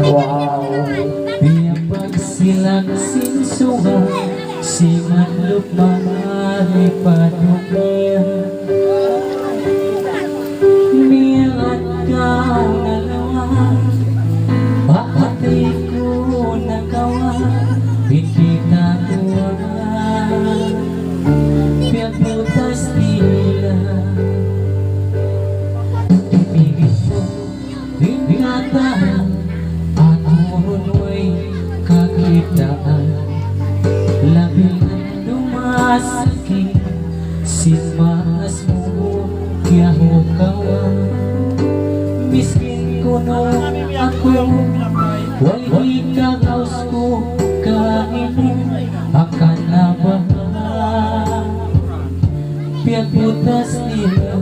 Wow. Biya pagsilang sinsuha singat lupmari padukiya miyangat ka nalawa pakatay ko nagawa ikita tuwa piyagutas nila ibigit mo ingatan kakitaan labing dumasakit sinmas mo kiyaho kawan miskin kuno ako wali kagaws ko kainin akan naba piyagutas nila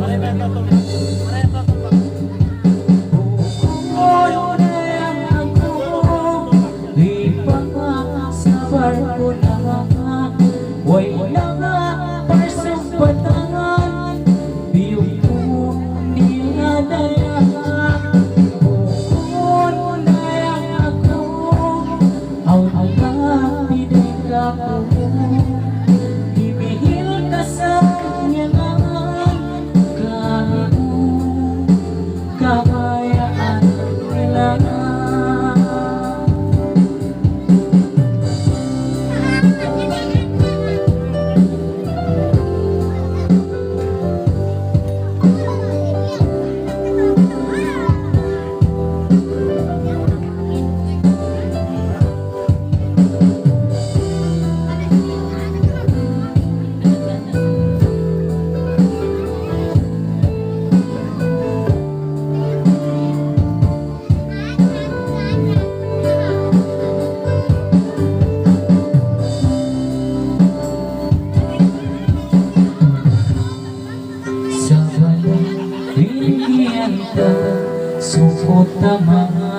sukot na mga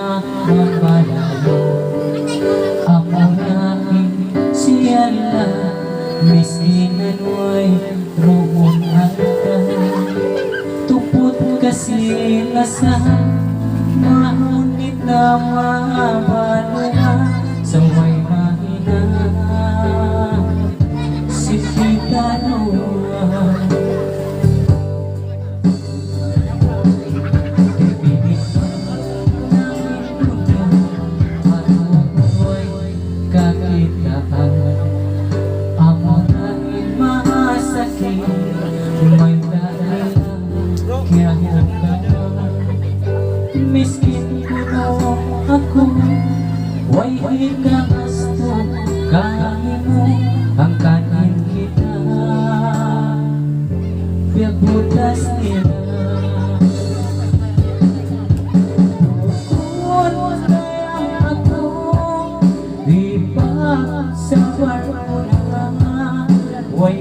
mabalalo amurahin siya na miskinan mo'y roon handa tupot kasi nasa mahunit na mabalunga sa may mahina si Fitano miskin kuno ako way ikahasto kain mo ang kanin kita piyagutas nila kung kaya ako di pa sa barko na way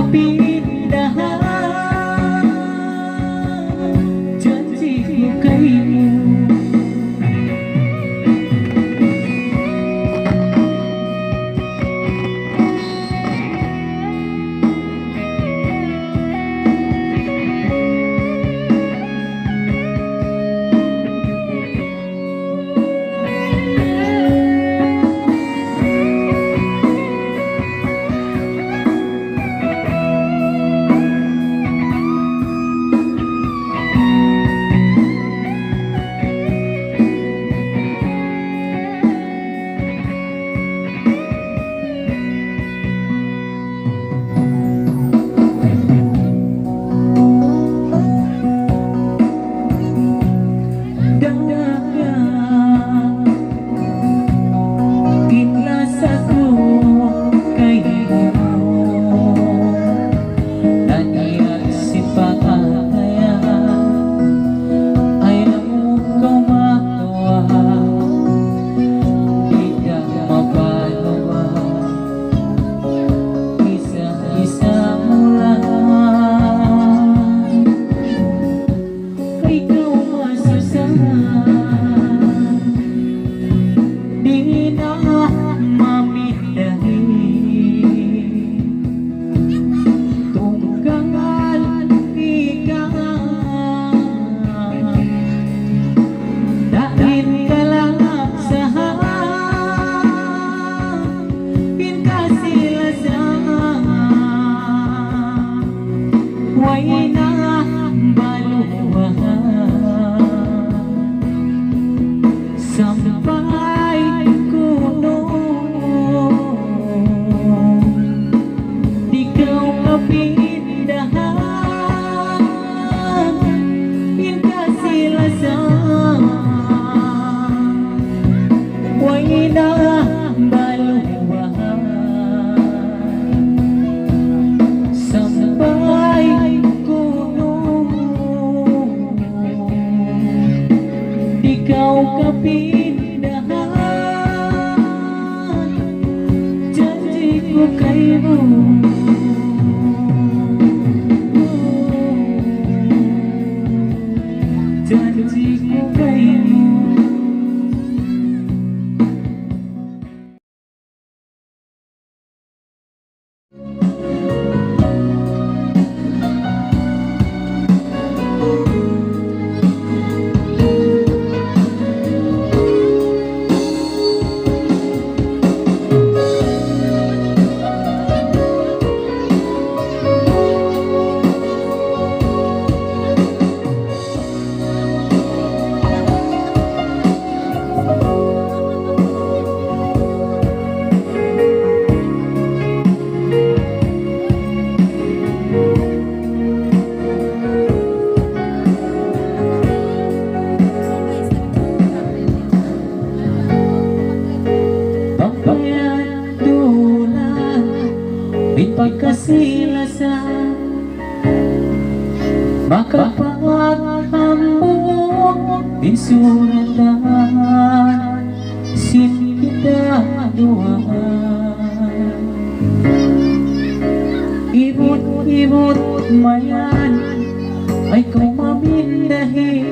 kapindahan, janji ko kayo. Pagkasilasan makapaghamog insuratan sin kita duaan ibut mayan ay kau mamindahin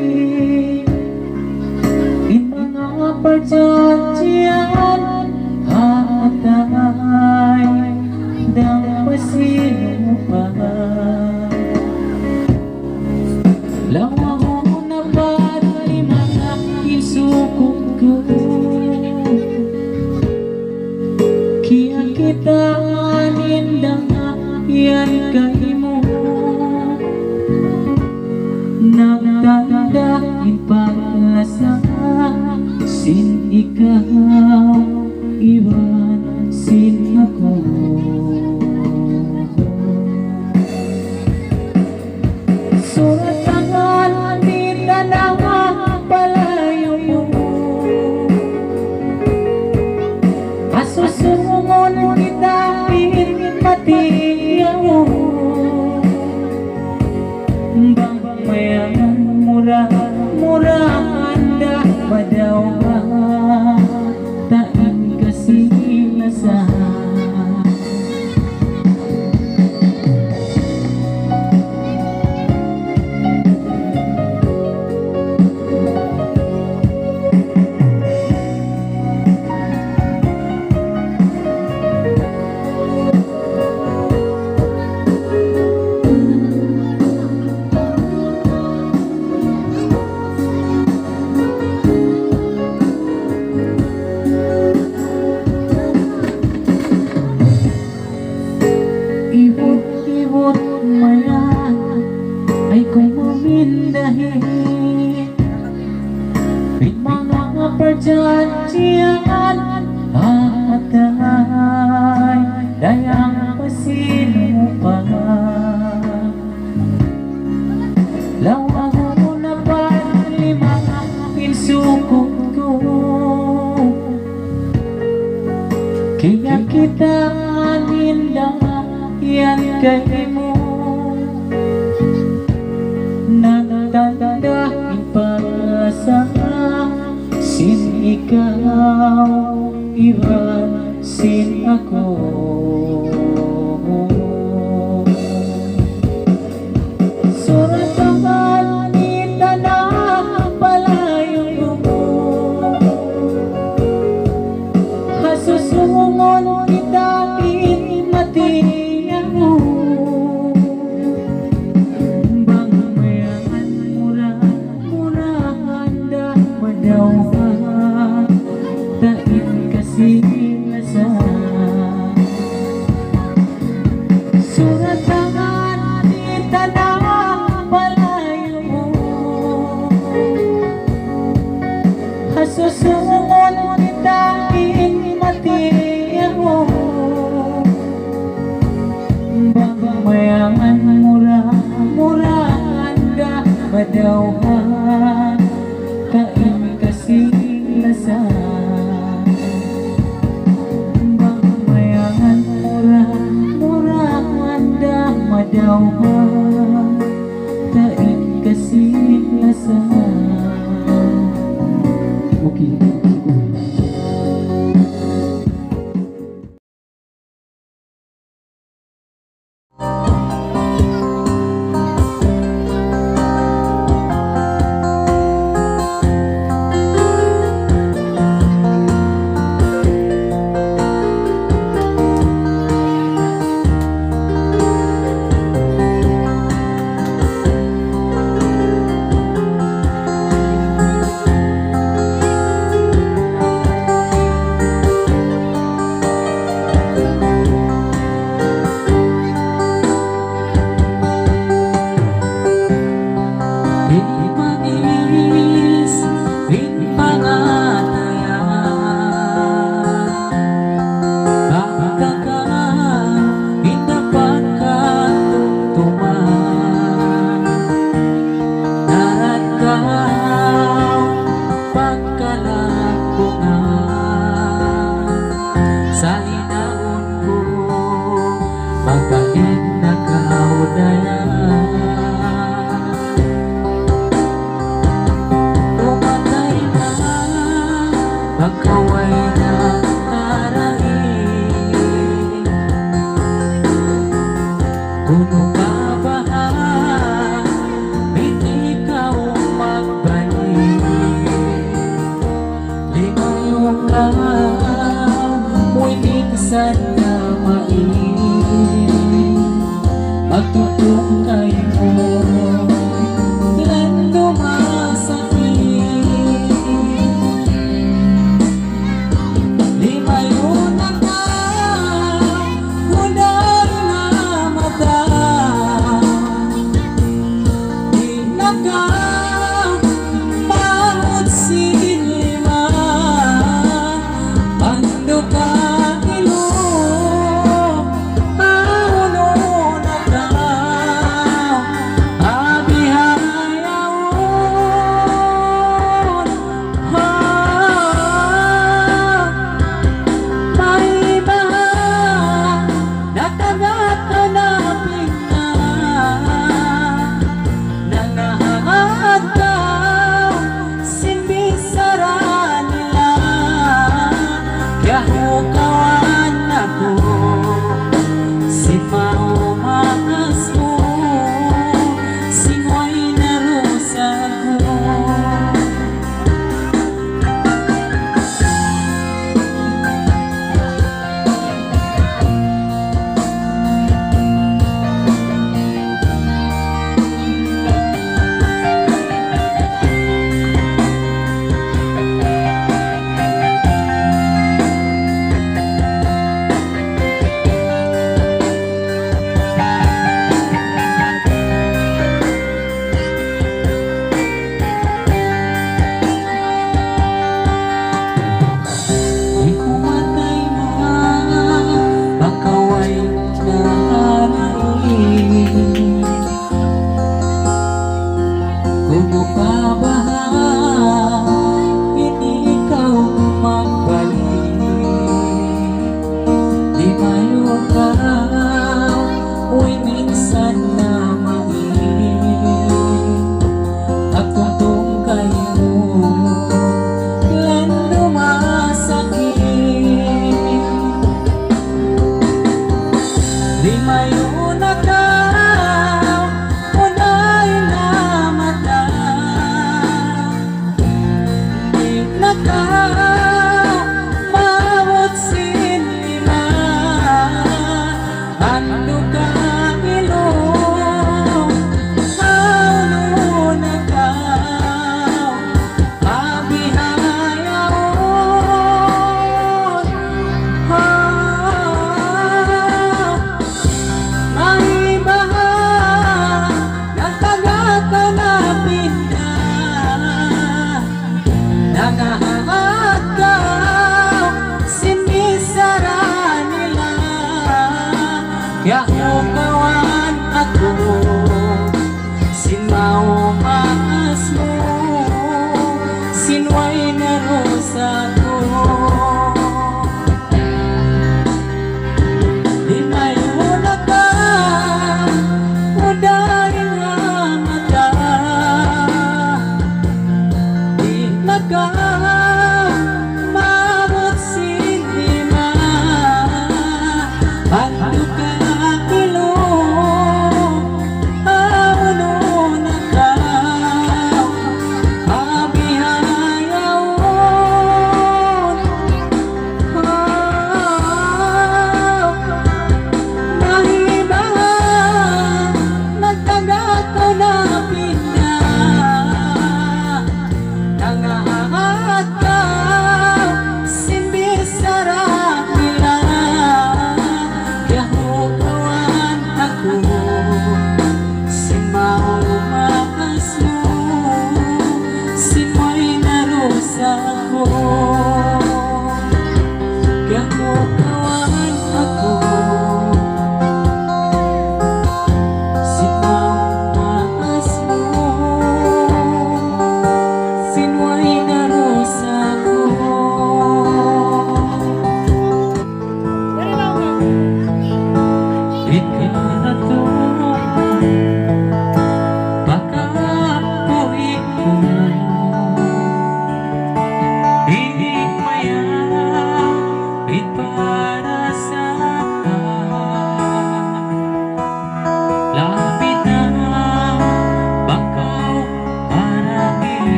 in mga perjanjian hatay dang pasinupahan lawa mo na bali mga isukog ko kaya kita anindang yan kayo mo nagtandahin pag-asa sin ikaw iwan sin ako surat tangan kita na palayo mo asusungon kita pinipatiya mo bang mayaman murahan dah padaw tain kasilasan dayang pasino pa. Law ako na pa limang pinsukot ko, kaya kita nindang yan kay mo. Nagtandahin para sa sin ikaw, iba sin ako. Suratakan kita na palayo mo, hasusungon kita matiyan mo. Bang mayangan murahan da madawhan, tain kasi nasa. Suratakan kita na palayo mo, hasusungon kita matiyan mo. Mayangan murahan da madawhan, kain kasi lasa. Mayangan murahan da madawhan, kain kasi lasa. Okay. Di mayo na ka unay na mata di na ka mawat sinima ando ka ilong haulo na ka abihayaon maibaha nagtagatanapin ka nangahagaw sinisara nila kaya ukawan ako sinmaumas mo sinway na rosa ko di mayo na ka uday nga mata di na ka mabot sinima ando ka ilong haulo na ka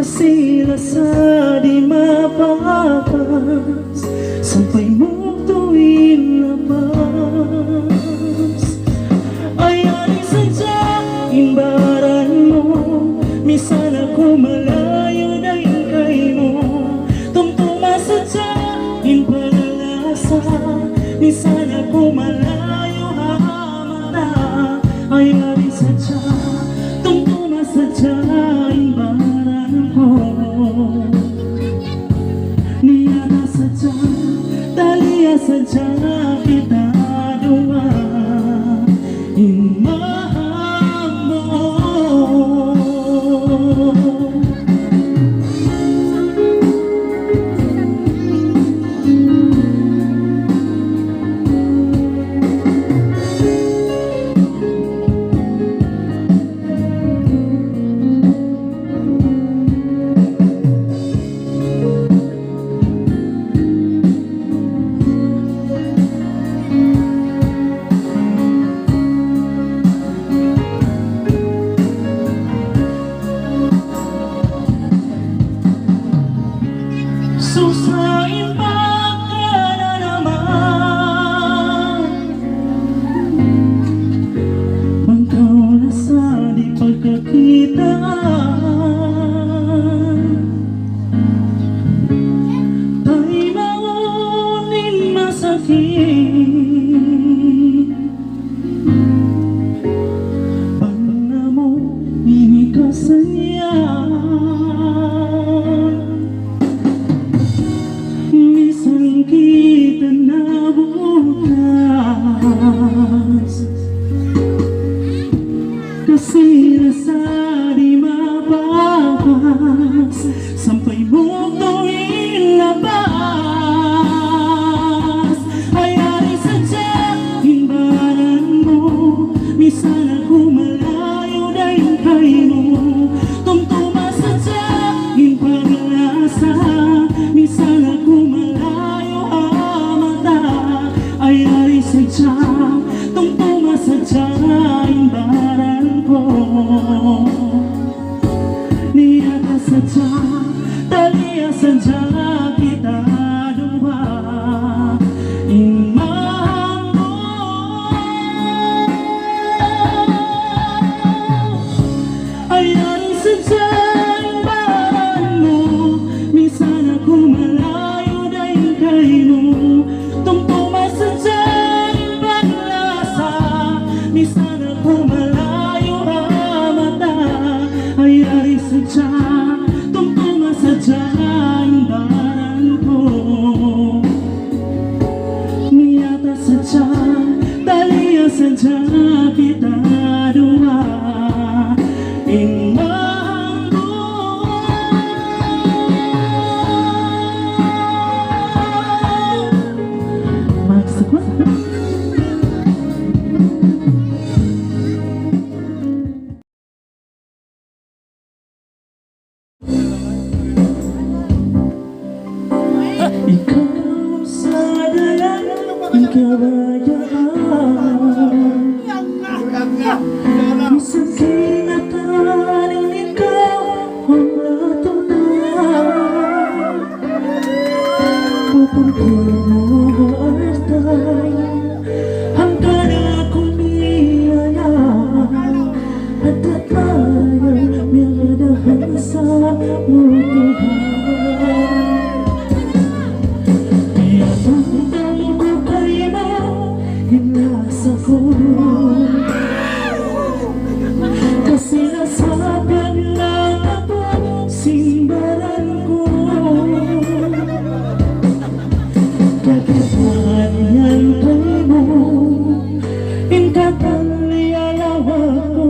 Kasila sa di mapapas, sampai mo tuwing labas. Ay ari sadya, imbaran mo, misan ako malayo na kay mo. Tumtuma sadya, impalasa, misan ako malayo hamana. Ay ari sadya, tumtuma sadya, imbaran ko. Niyata sadya, talia sadya, kita dua imahal mo. Susahin pa ka na naman, mangkaw na sa di pagkakitaan. Ta'y maunin masakit, pagna mo inikasayan. Minsan kita nabukas, kasi nasa di mapapas, sampai mo tuwing labas. Ay ari sadya, imbaran mo, misan ako malayo dahil kay mo. Tumtuma sadya, impalasa, misan ako malayo amata. Ay ari sadya, tumtuma sadya, imbaran ko. Niyata sadya, talia sadya, kita dua imahal mo. Ay ari sadya, imbaran mo, misan ako malayo dahil kay mo. Tumtuma sadya, imbalasa, misan ako malayo amata. Ay ari sadya, tumtuma sadya, imbaran ko. Niyata sadya, talia sadya, kita dua imahal mo. Maksud ko? Ikaw sa dalang kabayaan, isang kinataning ikaw ang natunan. Pupunta tayo hanggang akong biyaya, at tayo miyadahan sa mutuhan. Pinatutang ko kay mo, hinasa ko, kasi nasabi lang ako, simbaran ko. Kagitan yan kay mo, inkatan niyalawa ko,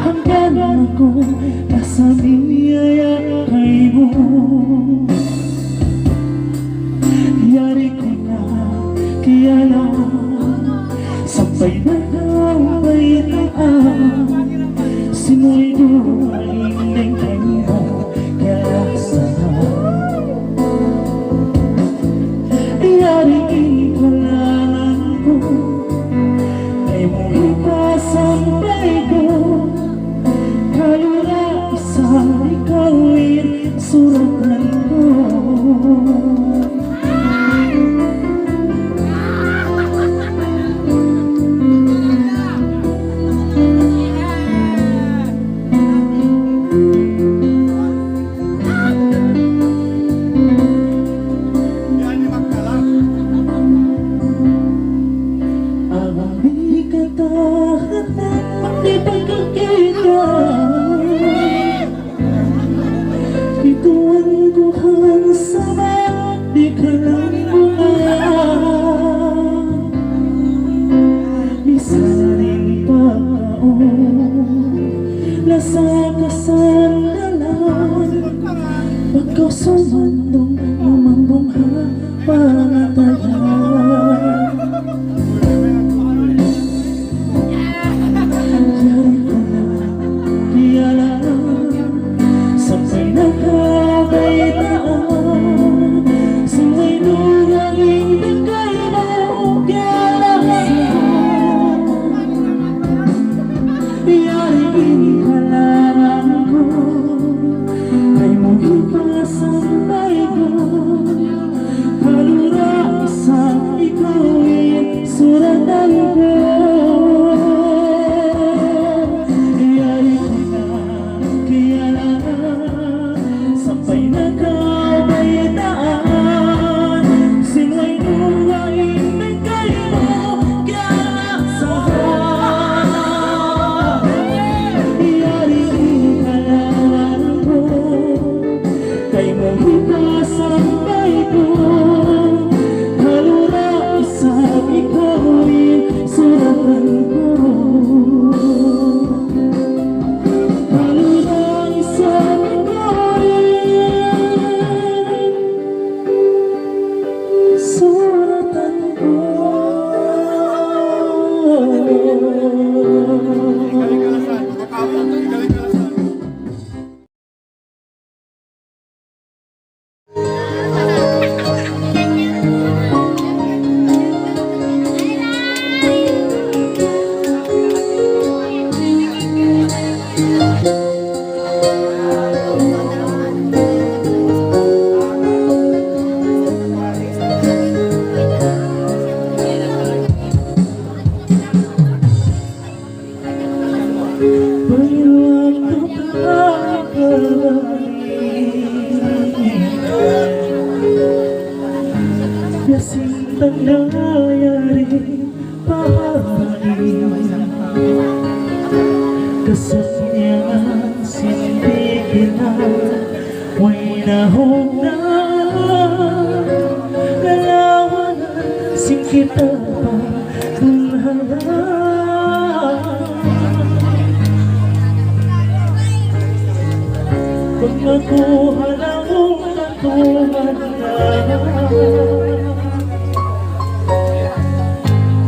hanggang ako kasabiyaya kay mo. Yari ko na kiyala, sampai na naway taan, simoy dumaling kay mo, kaya saan. Yari ikalangan ko, ay mo ipasampay ko, kayo na isa nasa kasandalan pagkaw sumandong lumambungha pangatayan. Yari ko na kialam sampai nakabaitaan sa may nuranging bigay mo kialam. Yari ikalaran ko ay mo ipasambay ko kalura isang ikawin suratan ko. Yari ko na kialam sampai nakabaitaan sinway nuranging bigay mo kialam sa kay mo ipasambay ko kalura isang ikawin suratan ko. Kalura isang ikawin suratan ko. Yasintang nangyari pahali kasanyangan sindigin na way nahog na lalawanan singkita pa kunhala. Pag nakuha na mong natuman na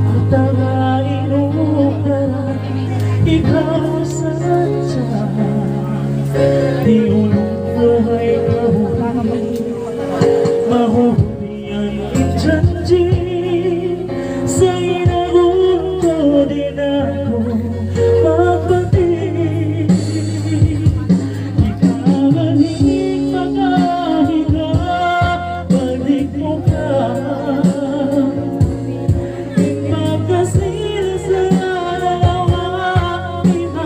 at nangainom na ikaw sa tiyan, di ulong buhay mahuhulian itjanjin sa inagunto din ako magpatid. Ikagaling magahiga balik mo ka ipagkasil sa dalawa iba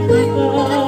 ka